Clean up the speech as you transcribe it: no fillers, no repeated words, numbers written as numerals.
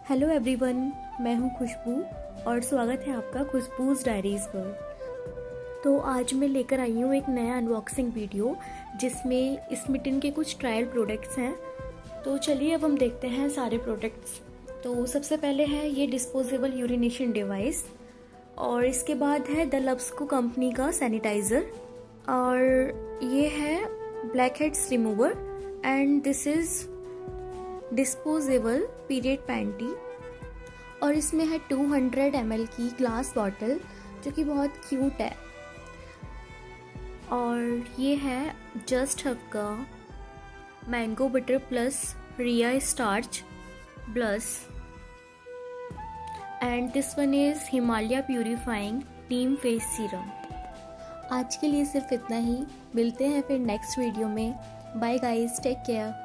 Hello everyone, मैं हूँ खुशबू और स्वागत है आपका खुशबूज़ डायरीज़ पर। तो आज मैं लेकर आई हूँ एक नया अनबॉक्सिंग वीडियो जिसमें स्मिटन के कुछ ट्रायल प्रोडक्ट्स हैं। तो चलिए अब हम देखते हैं सारे प्रोडक्ट्स। तो सबसे पहले है ये डिस्पोजेबल यूरिनेशन डिवाइस और इसके बाद है द लब्सको कंपनी का सैनिटाइज़र और ये है black heads remover and this is disposable period panty और इसमें है 200 ml की ग्लास बॉटल जो कि बहुत क्यूट है। और ये है जस्ट हब का मैंगो बटर प्लस रिया starch plus and this one is Himalaya purifying neem face serum. आज के लिए सिर्फ इतना ही, मिलते हैं फिर नेक्स्ट वीडियो में। Bye guys, take care.